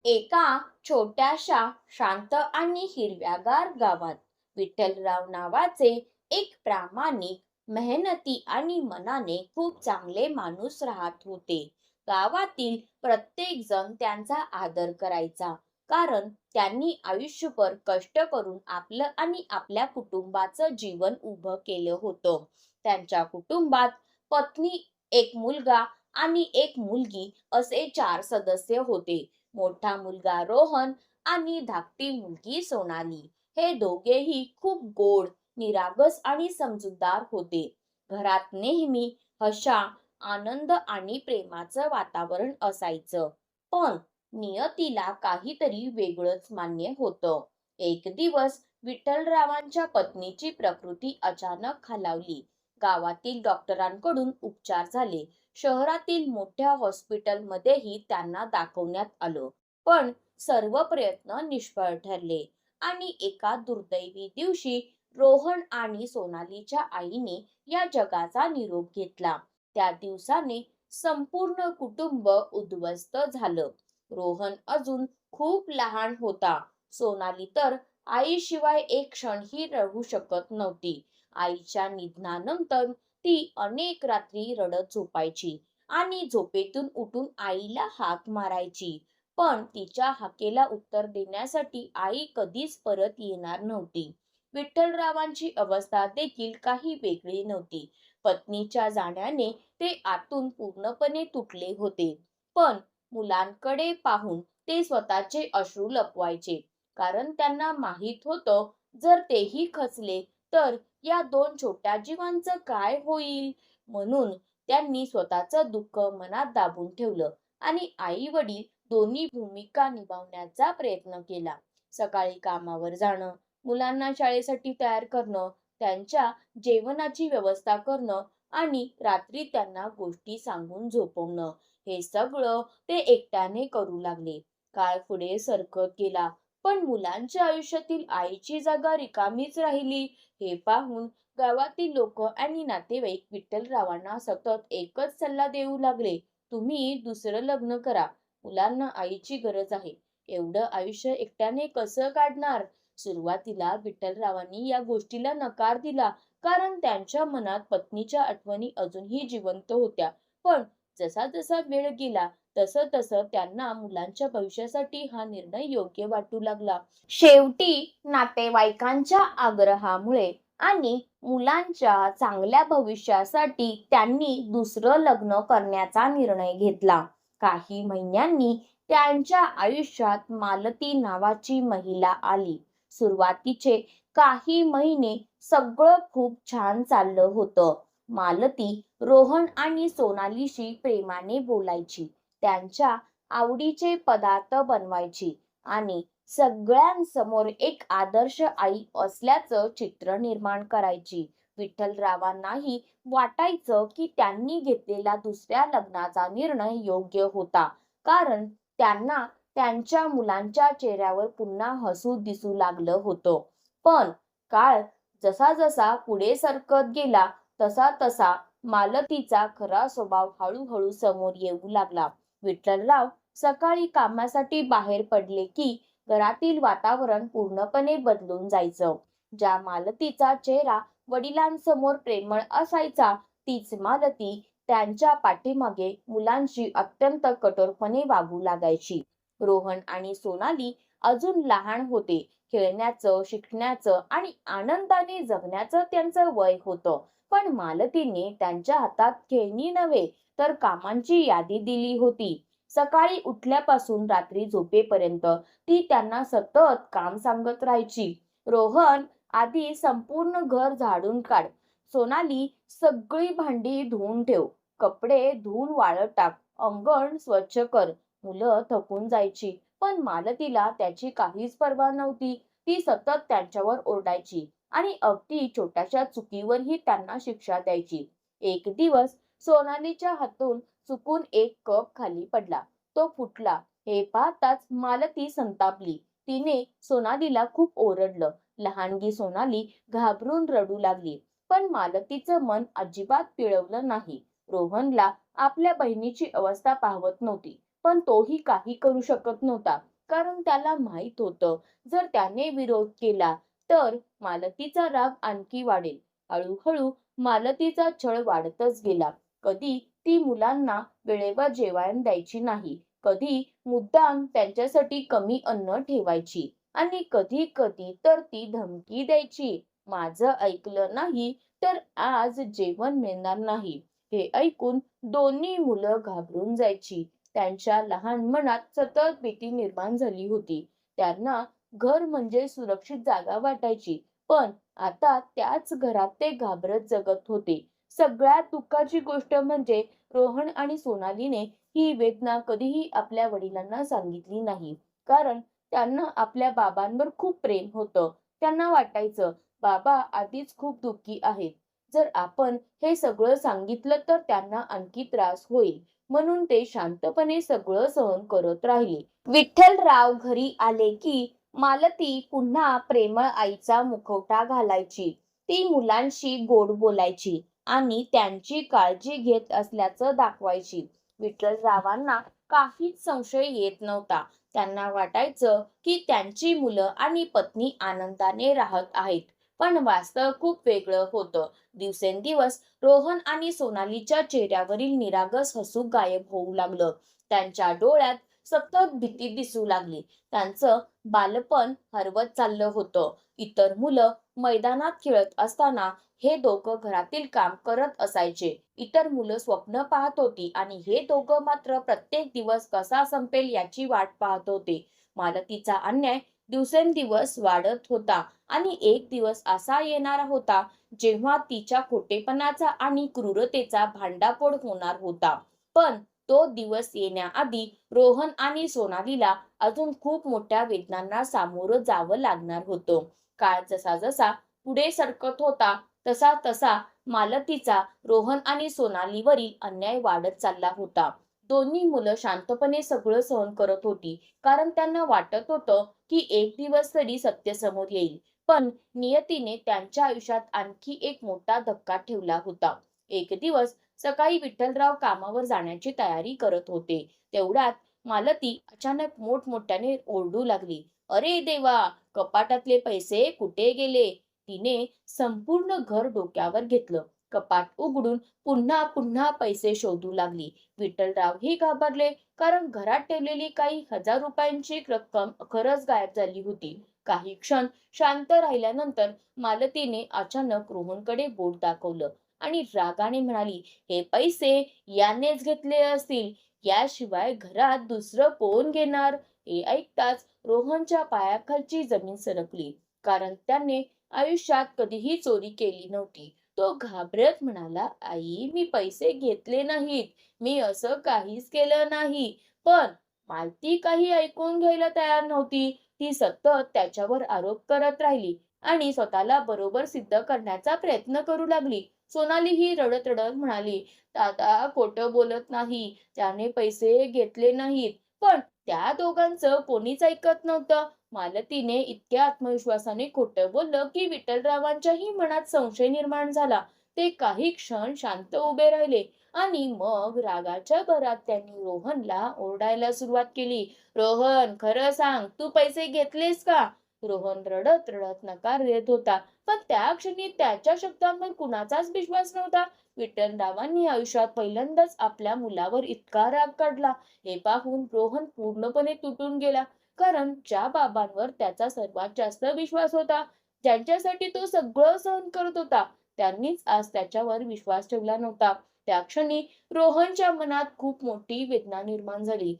एका छोट्याशा शांत आणि हिरव्यागार गावात विठ्ठलराव नावाचे एक प्रामाणिक, मेहनती आणि मनाने खूप चांगले माणूस राहत होते. गावातील प्रत्येक जण त्यांचा आदर करायचा, कारण त्यांनी आयुष्यभर कष्ट करून आपलं आणि आपल्या कुटुंबाचं जीवन उभं केलं होतं. त्यांच्या कुटुंबात पत्नी, एक मुलगा आणि एक मुलगी असे 4 सदस्य होते. मोठा मुलगा रोहन आणि धाकटी मुलगी सोनाली. हे दोघेही खूप गोड, निरागस आणि समजूतदार होते. घरात नेहमी हशा, आनंद आणि प्रेमाचं वातावरण असायचं. पण नियतीला काहीतरी वेगळंच मान्य होतं. एक दिवस विठ्ठलरावांच्या पत्नीची प्रकृती अचानक खालावली. गावातील डॉक्टरांकडून उपचार झाले. शहरातील मोठ्या हॉस्पिटलमध्येही त्यांना दाखवण्यात आलं. पण सर्व प्रयत्न निष्फळ ठरले आणि एका दुर्दैवी दिवशी रोहन आणि सोनालीच्या आईने या जगाचा निरोप घेतला. त्या दिवसाने संपूर्ण कुटुंब उद्ध्वस्त झालं. रोहन अजून खूप लहान होता. सोनाली तर आईशिवाय एक क्षणही राहू शकत नव्हती. आईच्या निधनानंतर ती अनेक रात्री रडत झोपायची आणि झोपेतून उठून आईला हाक मारायची. पण तिच्या हाकेला उत्तर देण्यासाठी आई कधीच परत येणार नव्हती. विठ्ठलरावांची अवस्था देखील काही वेगळी नव्हती. पत्नीच्या जाण्याने ते आतून पूर्णपणे तुटले होते. पण मुलांकडे पाहून ते स्वतःचे अश्रू लपवायचे, कारण त्यांना माहीत होतं, जर तेही खचले तर या दोन छोट्या जीवांचं काय होईल. म्हणून त्यांनी स्वतःचं दुःख मनात दाबून ठेवलं आणि आई वडील दोन्ही भूमिका निभावण्याचा प्रयत्न केला. सकाळी कामावर जाणं, मुलांना शाळेसाठी तयार करणं, त्यांच्या जेवणाची व्यवस्था करणं आणि रात्री त्यांना गोष्टी सांगून झोपवणं, हे सगळं ते एकट्याने करू लागले. काळ पुढे सरकत गेला, पण मुलांच्या आयुष्यातील आईची जागा रिकामीच राहिली. हे पाहून गावातील लोक आणि नातेवाईक विठ्ठलरावांना सतत एकच सल्ला देऊ लागले, तुम्ही दुसरं लग्न करा. मुलांना आईची गरज आहे. एवढं आयुष्य एकट्याने कसं काढणार? सुरुवातीला विठ्ठलरावांनी या गोष्टीला नकार दिला, कारण त्यांच्या मनात पत्नीच्या आठवणी अजूनही जिवंत होत्या. पण जसा जसा वेळ गेला तसं तसं त्यांना मुलांच्या भविष्यासाठी हा निर्णय योग्य वाटू लागला. शेवटी नातेवाईकांच्या आग्रहामुळे आणि मुलांच्या चांगल्या भविष्यासाठी त्यांनी दुसरं लग्न करण्याचा निर्णय घेतला. काही महिन्यांनी त्यांच्या आयुष्यात मालती नावाची महिला आली. सुरुवातीचे काही महिने सगळं खूप छान चाललं होतं. मालती रोहन आणि सोनालीशी प्रेमाने बोलायची, त्यांच्या आवडीचे पदार्थ बनवायची आणि सगळ्यांसमोर एक आदर्श आई असल्याचं चित्र निर्माण करायची. विठ्ठलरावांनाही वाटायचं की त्यांनी घेतलेला दुसऱ्या लग्नाचा निर्णय योग्य होता, कारण त्यांना त्यांच्या मुलांच्या चेहऱ्यावर पुन्हा हसू दिसू लागलं होतं. पण काळ जसा जसा पुढे सरकत गेला तसा तसा मालतीचा खरा स्वभाव हळूहळू समोर येऊ लागला. विठ्ठलराव सकाळी कामासाठी बाहेर पडले की घरातील वातावरण पूर्णपणे बदलून जायचं. ज्या मालतीचा चेहरा वडिलांसमोर प्रेमळ असायचा, तीच मालती त्यांच्या पाठीमागे मुलांशी अत्यंत कठोरपणे वागू लागायची. रोहन आणि सोनाली अजून लहान होते. खेळण्याचं, शिकण्याचं आणि आनंदाने जगण्याचं त्यांचं वय होतं. पण मालतीने त्यांच्या हातात खेळणी नव्हे तर कामांची यादी दिली होती. सकाळी उठल्यापासून रात्री झोपेपर्यंत ती त्यांना सतत काम सांगत राहायची. रोहन, आधी संपूर्ण घर झाडून काढ. सोनाली, सगळी भांडी धुवून ठेव. कपडे धुवून वाळत टाक. अंगण स्वच्छ कर. मुलं थकून जायची, पण मालतीला त्याची काहीच पर्वा नव्हती. ती सतत त्यांच्यावर ओरडायची आणि अगदी छोट्याशा चुकीवरही त्यांना शिक्षा द्यायची. एक दिवस सोनालीच्या हातून चुकून एक कप खाली पडला. तो फुटला. हे पाहताच मालती संतापली. तिने सोनालीला खूप ओरडलं. लहानगी सोनाली घाबरून रडू लागली. पण मालतीचं मन अजिबात पिळवलं नाही. रोहनला आपल्या बहिणीची अवस्था पाहवत नव्हती, पण तोही काही करू शकत नव्हता. कारण त्याला माहित होतं जर त्याने विरोध केला तर मालतीचा राग आणखी वाढेल. हळूहळू मालतीचा छळ वाढतच गेला. कधी ती मुलांना वेळेवर जेवण द्यायची नाही, कधी मुद्दाम त्यांच्यासाठी कमी अन्न ठेवायची आणि कधी कधी तर ती धमकी द्यायची, माझं ऐकलं नाही तर आज जेवण मिळणार नाही. हे ऐकून दोन्ही मुलं घाबरून जायची. त्यांच्या लहान मनात सतत भीती निर्माण झाली होती. त्यांना घर म्हणजे सुरक्षित जागा वाटायची, पण आता त्याच घरात ते घाबरत जगत होते. सगळ्यात दुःखाची गोष्ट म्हणजे रोहन आणि सोनालीने ही वेदना कधीही आपल्या वडिलांना सांगितली नाही. कारण त्यांना आपल्या बाबांवर खूप प्रेम होतं. त्यांना वाटायचं बाबा आधीच खूप दुःखी आहेत. जर आपण हे सगळं सांगितलं तर त्यांना आणखी त्रास होईल. म्हणून ते शांतपणे सगळं सहन करत राहिले. विठ्ठलराव घरी आले की मालती पुन्हा प्रेमळ आईचा मुखवटा घालायची. ती मुलांशी गोड बोलायची आणि त्यांची काळजी घेत असल्याचं दाखवायची. विठ्ठलरावांना काहीच संशय येत नव्हता. त्यांना वाटायचं की त्यांची मुलं आणि पत्नी आनंदाने राहत आहेत. पण वास्तव खूप वेगळं होतं. दिवसेंदिवस रोहन आणि सोनालीच्या चेहऱ्यावरील निरागस हसू गायब होऊ लागलं. त्यांच्या डोळ्यात सतत भीती दिसू लागली. त्यांचं बालपण हरवत चाललं होतं. इतर मुलं मैदानात खेळत असताना हे दोघं घरातील काम करत असायचे. इतर मुलं स्वप्न पाहत होती आणि हे दोघं मात्र प्रत्येक दिवस कसा संपेल याची वाट पाहत होते. मालतीचा अन्याय दिवसेंदिवस वाढत होता आणि एक दिवस असा येणार होता जेव्हा तिच्या खोटेपणाचा आणि क्रूरतेचा भांडाफोड होणार होता. पण तो दिवस येण्याआधी रोहन आणि सोनालीला अजून खूप मोठ्या वेदनांना सामोरं जावं लागणार होतं. काळ जसा जसा पुढे सरकत होता तसा तसा मालतीचा रोहन आणि सोनालीवरील अन्याय वाढत चालला होता. दोन्ही मुलं शांतपणे सगळं सहन करत होती, कारण त्यांना वाटत होतं की एक दिवस तरी सत्य समोर येईल. पण नियतीने त्यांच्या आयुष्यात आणखी एक मोठा धक्का ठेवला होता. एक दिवस सकाळी विठ्ठलराव कामावर जाण्याची तयारी करत होते. तेवढ्यात मालती अचानक मोठमोठ्याने ओरडू लागली, अरे देवा, कपाटातले पैसे कुठे गेले? तिने संपूर्ण घर डोक्यावर घेतलं. कपाट उघडून पुन्हा पुन्हा पैसे शोधू लागली. विठ्ठलरावही घाबरले, कारण घरात ठेवलेली काही हजार रुपयांची रक्कम खरंच गायब झाली होती. काही क्षण शांत राहिल्यानंतर मालतीने अचानक रोहनकडे बोट दाखवलं आणि रागाने म्हणाली, हे पैसे यानेच घेतले असतील, याशिवाय घरात दुसरं कोण घेणार? हे ऐकताच रोहनच्या पायाखालची जमीन सरकली, कारण त्याने आयुष्यात कधीही चोरी केली नव्हती. तो घाबरत म्हणाला, आई, मी पैसे घेतले नाहीत, मी असं काहीच केलं नाही. पण मालती काही ऐकून घ्यायला तयार नव्हती. ती सतत त्याच्यावर आरोप करत राहिली आणि स्वतःला बरोबर सिद्ध करण्याचा प्रयत्न करू लागली. सोनाली ही रडत रडत म्हणाली, दादा खोटं बोलत नाही, त्याने पैसे घेतले नाहीत. पण त्या दोघांचं कोणीच ऐकत नव्हतं. मालतीने इतक्या आत्मविश्वासाने खोटं बोललं की विठ्ठलरावांच्याही मनात संशय निर्माण झाला. ते काही क्षण शांत उभे राहिले आणि मग रागाच्या भरात त्यांनी रोहनला ओरडायला सुरुवात केली, रोहन, खरं सांग, तू पैसे घेतलेस का? रोहन रडत रडत नकार देत होता, पण त्या क्षणी त्याच्या शब्दांवर कुणाचाच विश्वास नव्हता. विठ्ठलरावांनी आयुष्यात पहिल्यांदाच आपल्या मुलावर इतका राग काढला. हे पाहून रोहन पूर्णपणे तुटून गेला, कारण ज्या बाबांवर त्याचा सर्वात जास्त विश्वास होता, ज्यांच्यासाठी तो सगळं सहन करत होता, त्यांनीच आज त्याच्यावर विश्वास ठेवला नव्हता. त्या क्षणी रोहनच्या मनात खूप मोठी वेदना निर्माण झाली.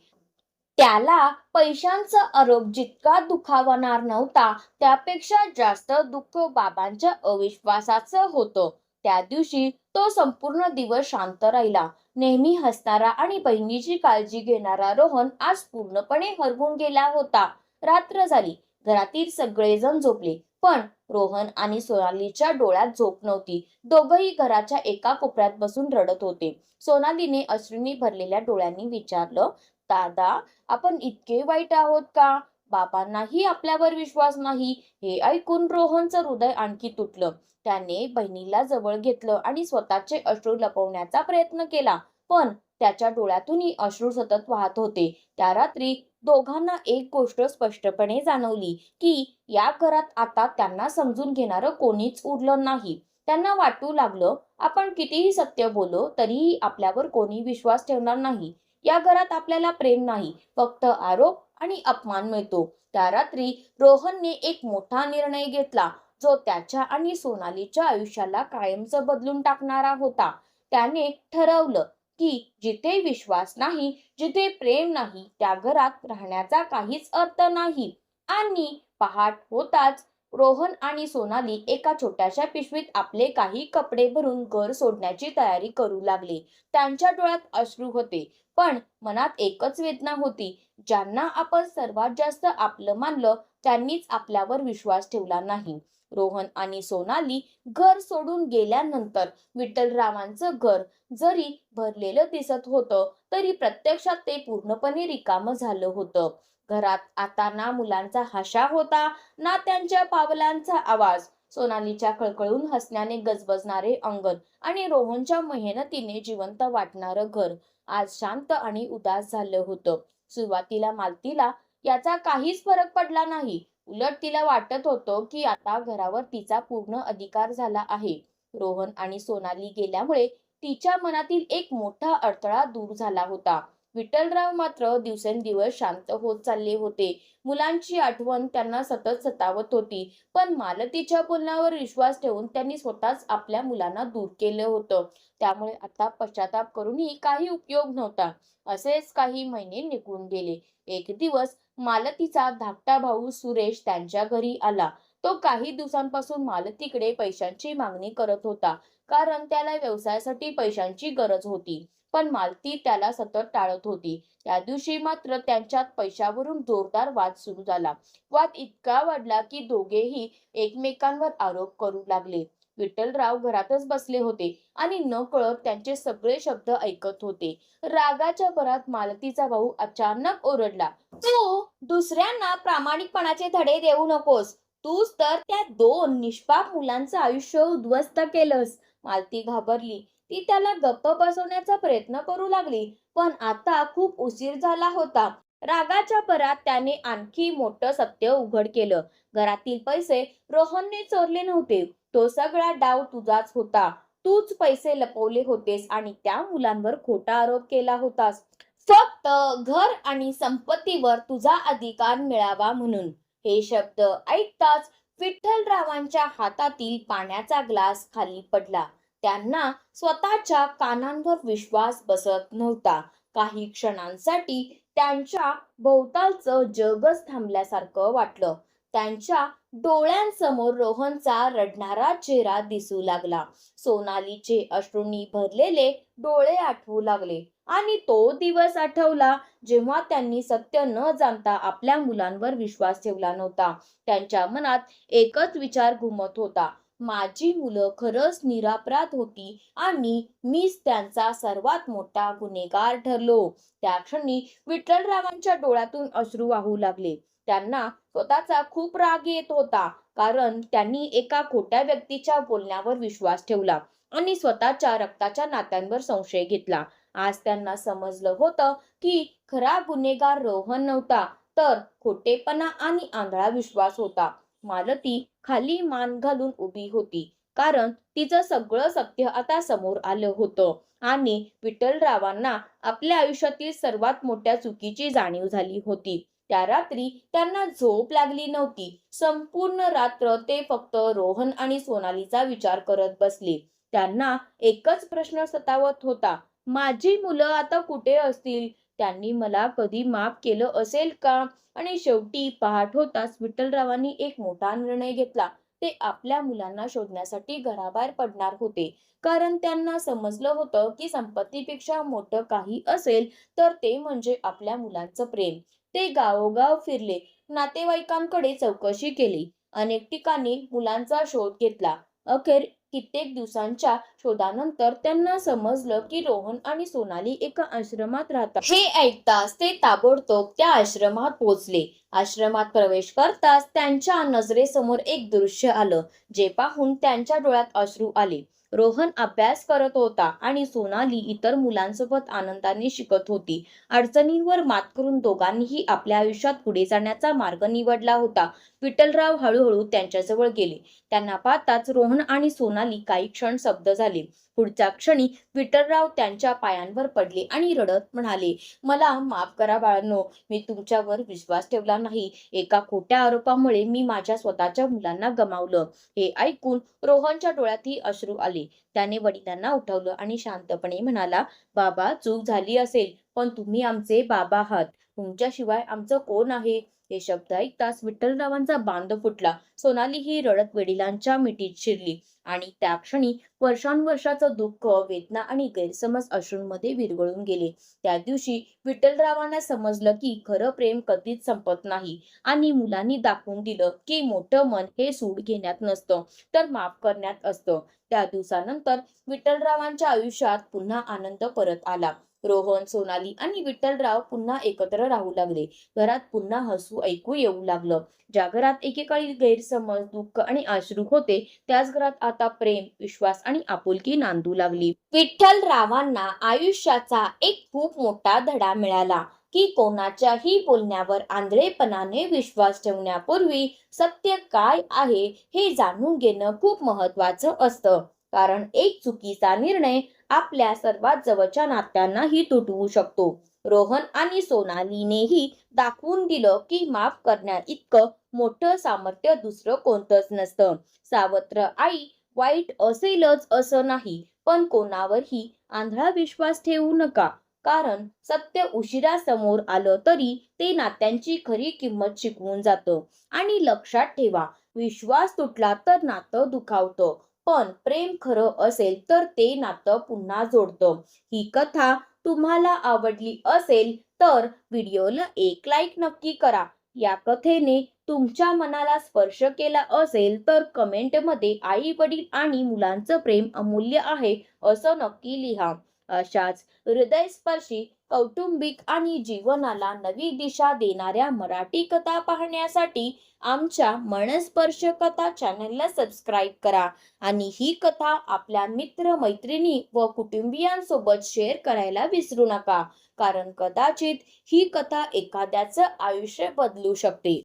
त्याला पैशांचा आरोप जितका दुखावणार नव्हता, त्यापेक्षा जास्त दुःख बाबांच्या अविश्वासाचं होतं. त्या दिवशी तो संपूर्ण दिवस शांत राहिला. नेहमी हसणारा आणि बहिणीची काळजी घेणारा रोहन आज पूर्णपणे हरवून गेला होता. रात्र झाली. घरातील सगळेजण झोपले, पण रोहन आणि सोनालीच्या डोळ्यात झोप नव्हती. दोघंही घराच्या एका कोपऱ्यात बसून रडत होते. सोनालीने अश्रूंनी भरलेल्या डोळ्यांनी विचारलं, दादा, आपण इतके वाईट आहोत का? बाबांनाही आपल्यावर विश्वास नाही. हे ऐकून रोहनचं हृदय आणखी तुटलं. त्याने बहिणीला जवळ घेतलं आणि स्वतःचे अश्रू लपवण्याचा प्रयत्न केला, पण त्याच्या डोळ्यातूनही अश्रू सतत वाहत होते. त्या रात्री दोघांना एक गोष्ट स्पष्टपणे जाणवली की या घरात आता त्यांना समजून घेणारं कोणीच उरलं नाही. त्यांना वाटू लागलं, आपण कितीही सत्य बोललो तरीही आपल्यावर कोणी विश्वास ठेवणार नाही. या घरात आपल्याला प्रेम नाही, फक्त आरोप आणि अपमान मिळतो. त्या रात्री रोहनने एक मोठा निर्णय घेतला, जो त्याच्या आणि सोनालीच्या आयुष्याला कायमचं बदलून टाकणारा होता. त्याने ठरवलं की जिथे विश्वास नाही, जिथे प्रेम नाही, त्या घरात राहण्याचा काहीच अर्थ नाही. आणि पहाट होताच रोहन आणि सोनाली एका छोट्याशा पिशवीत आपले काही कपडे भरून घर सोडण्याची तयारी करू लागले. त्यांच्या डोळ्यात अश्रू होते, पण मनात एकच वेदना होती. ज्यांना आपण सर्वात जास्त आपलं मानलं, त्यांनीच आपल्यावर विश्वास ठेवला नाही. रोहन आणि सोनाली घर सोडून गेल्यानंतर विठ्ठलरावांचं घर जरी भरलेलं दिसत होतं, तरी प्रत्यक्षात ते पूर्णपणे रिकामं झालं होतं. घरात आता ना मुलांचा हशा होता, ना त्यांच्या पावलांचा आवाज. सोनालीच्या खळखळून हसण्याने गजबजणारे अंगण आणि रोहनच्या मेहनतीने जिवंत वाटणारं घर आज शांत आणि उदास झालं होतं. सुरुवातीला मालतीला याचा काहीच फरक पडला नाही. उलट तिला वाटत होतं की आता घरावर तिचा पूर्ण अधिकार झाला आहे. रोहन आणि सोनाली गेल्यामुळे तिच्या मनातील एक मोठा अडथळा दूर झाला होता. विठ्ठलराव मात्र दिवसेंदिवस शांत होत चालले होते. मुलांची आठवण त्यांना सतत सतावत होती, पण मालतीच्या बोलण्यावर विश्वास ठेवून त्यांनी स्वतःच आपल्या मुलांना दूर केलं होतं. त्यामुळे आता पश्चाताप करूनही काही उपयोग नव्हता. असेच काही महिने निघून गेले. एक दिवस मालतीचा धाकटा भाऊ सुरेश त्यांच्या घरी आला. तो काही दिवसांपासून मालतीकडे पैशांची मागणी करत होता, कारण त्याला व्यवसायासाठी पैशांची गरज होती. पण मालती त्याला सतत टाळत होती. त्या दिवशी मात्र त्यांच्यात पैशावरून जोरदार वाद सुरू झाला. वाद इतका वाढला की दोघेही एकमेकांवर आरोप करू लागले. विठ्ठलराव घरातच बसले होते आणि नकळत त्यांचे सगळे शब्द ऐकत होते. रागाच्या भरात मालतीचा भाऊ अचानक ओरडला, तू दुसऱ्यांना प्रामाणिकपणाचे धडे देऊ नकोस. तूच तर त्या दोन निष्पाप मुलांचं आयुष्य उद्ध्वस्त केलंस. मालती घाबरली. ती त्याला गप्प बसवण्याचा प्रयत्न करू लागली, पण आता खूप उशीर झाला होता. रागाच्या भरात त्याने आणखी मोठं सत्य उघड केलं. घरातील पैसे रोहनने चोरले नव्हते. तो सगळा डाव तुझाच होता. तूच पैसे लपवले होतेस आणि त्या मुलांवर खोटा आरोप केला होतास, फक्त घर आणि संपत्तीवर तुझा अधिकार मिळावा म्हणून. हे शब्द ऐकताच विठ्ठलरावांच्या हातातील पाण्याचा ग्लास खाली पडला. त्यांना स्वतःच्या कानांवर विश्वास बसत नव्हता. काही क्षणांसाठी त्यांच्या भोवतालचं जगच थांबल्यासारखं वाटलं. त्यांच्या डोळ्यांसमोर रोहनचा रडणारा चेहरा दिसू लागला. सोनालीचे अश्रूंनी भरलेले डोळे आठवू लागले आणि तो दिवस आठवला जेव्हा त्यांनी सत्य न जाणता आपल्या मुलांवर विश्वास ठेवला नव्हता. त्यांच्या मनात एकच विचार घुमत होता, माझी मुलं खरंच निरपराध होती आणि मीच त्यांचा सर्वात मोठा गुन्हेगार ठरलो. त्या क्षणी विठ्ठलरावांच्या डोळ्यातून अश्रू वाहू लागले. त्यांना स्वतःचा खूप राग येत होता, कारण त्यांनी एका खोट्या व्यक्तीच्या बोलण्यावर विश्वास ठेवला आणि स्वतःच्या रक्ताच्या नात्यांवर संशय घेतला. आज त्यांना समजलं होतं की खरा गुन्हेगार रोहन नव्हता, तर खोटेपणा आणि आंधळा विश्वास होता. मालती खाली मान घालून उभी होती, कारण तिचं सगळं सत्य आता समोर आलं होतं आणि विठ्ठलरावांना आपल्या आयुष्यातील सर्वात मोठ्या चुकीची जाणीव झाली होती. त्या रात्री त्यांना झोप लागली नव्हती. संपूर्ण रात्र ते फक्त रोहन आणि सोनालीचा विचार करत बसले. त्यांना एकच प्रश्न सतावत होता, माझी मुलं आता कुठे असतील? त्यांनी मला कधी माफ केलं असेल का? आणि शेवटी पहाट होताच विठ्ठलरावांनी एक मोठा निर्णय घेतला. ते आपल्या मुलांना शोधण्यासाठी घराबाहेर पडणार होते, कारण त्यांना समजलं होतं की संपत्तीपेक्षा मोठं काही असेल तर ते म्हणजे आपल्या मुलांचं प्रेम. ते गावोगाव फिरले, नातेवाईकांकडे चौकशी केली, अनेक ठिकाणी मुलांचा शोध घेतला. अखेर कित्येक दिवसांच्या शोधानंतर त्यांना समजलं की रोहन आणि सोनाली एका आश्रमात राहतात. हे ऐकताच ते ताबडतोब त्या आश्रमात पोहोचले. आश्रमात प्रवेश करताच त्यांच्या नजरेसमोर एक दृश्य आलं, जे पाहून त्यांच्या डोळ्यात अश्रू आले. रोहन अभ्यास करत होता आणि सोनाली इतर मुलांसोबत आनंदाने शिकत होती. अडचणींवर मात करून दोघांनीही आपल्या आयुष्यात पुढे जाण्याचा मार्ग निवडला होता. विठ्ठलराव हळूहळू त्यांच्याजवळ गेले. त्यांना पाहताच रोहन आणि सोनाली काही क्षण स्तब्ध झाले. पुढच्या क्षणी विठ्ठलराव त्यांच्या पायांवर पडले आणि रडत म्हणाले, "मला माफ करा बाळांनो, मी तुमच्यावर विश्वास ठेवला नाही. एका खोट्या आरोपामुळे मी माझ्या स्वतःच्या मुलांना गमावलं." हे ऐकून रोहनच्या डोळ्यातही अश्रू आले. त्याने वडिलांना उठवलं आणि शांतपणे म्हणाला, "बाबा, चूक झाली असेल, पण तुम्ही आमचे बाबा आहात. तुमच्याशिवाय आमचं कोण आहे?" हे शब्द ऐकताच विठ्ठलरावांचा बांध फुटला. सोनाली ही रडत वडिलांच्या मिठीत शिरली आणि त्या क्षणी वर्षांवर्षाचं दुःख, वेदना आणि गैरसमज अश्रूंमध्ये विरघळून गेले. त्या दिवशी विठ्ठलरावांना समजलं की खरं प्रेम कधीच संपत नाही आणि मुलांनी दाखवून दिलं की मोठं मन हे सूड घेण्यात नसतं, तर माफ करण्यात असतं. त्या दिवसानंतर विठ्ठलरावांच्या आयुष्यात पुन्हा आनंद परत आला. रोहन, सोनाली आणि विठ्ठलराव पुन्हा एकत्र राहू लागले. घरात पुन्हा हसू ऐकू येऊ लागलं. ज्या घरात एकेकाळी गैरसमज, दुःख आणि अश्रू होते, त्याच घरात आता प्रेम, विश्वास आणि आपुलकी नांदू लागली. विठ्ठलरावांना आयुष्याचा एक खूप मोठा धडा मिळाला की कोणाच्याही बोलण्यावर आंधळेपणाने विश्वास ठेवण्यापूर्वी सत्य काय आहे हे जाणून घेणं खूप महत्वाचं असतं. कारण एक चुकीचा निर्णय आपल्या सर्वात जवळच्या नात्यांनाही तुटवू शकतो. रोहन आणि सोनालीनेही दाखवून दिलं की माफ करण्या इतकं मोठं सामर्थ्य दुसरं कोणतंच नसतं. सावत्र आई वाईट असेलच असं नाही, पण कोणावरही आंधळा विश्वास ठेवू नका. कारण सत्य उशिरा समोर आलं तरी ते नात्यांची खरी किंमत शिकवून जातं. आणि लक्षात ठेवा, विश्वास तुटला तर नातं दुखावतं, पण प्रेम खरं असेल तर ते नातं पुन्हा जोडतं. ही कथा तुम्हाला आवडली असेल तर व्हिडिओला एक लाईक नक्की करा. या कथेने तुमच्या मनाला स्पर्श केला असेल तर कमेंटमध्ये आई वडील आणि मुलांचं प्रेम अमूल्य आहे असं नक्की लिहा. अशाच हृदयस्पर्शी, कौटुंबिक आणि जीवनाला नवी दिशा देणाऱ्या मराठी कथा पाहण्यासाठी आमच्या मनस्पर्श कथा चॅनलला सबस्क्राईब करा आणि ही कथा आपल्या मित्र मैत्रिणी व कुटुंबियांसोबत शेअर करायला विसरू नका. कारण कदाचित ही कथा एखाद्याचं आयुष्य बदलू शकते.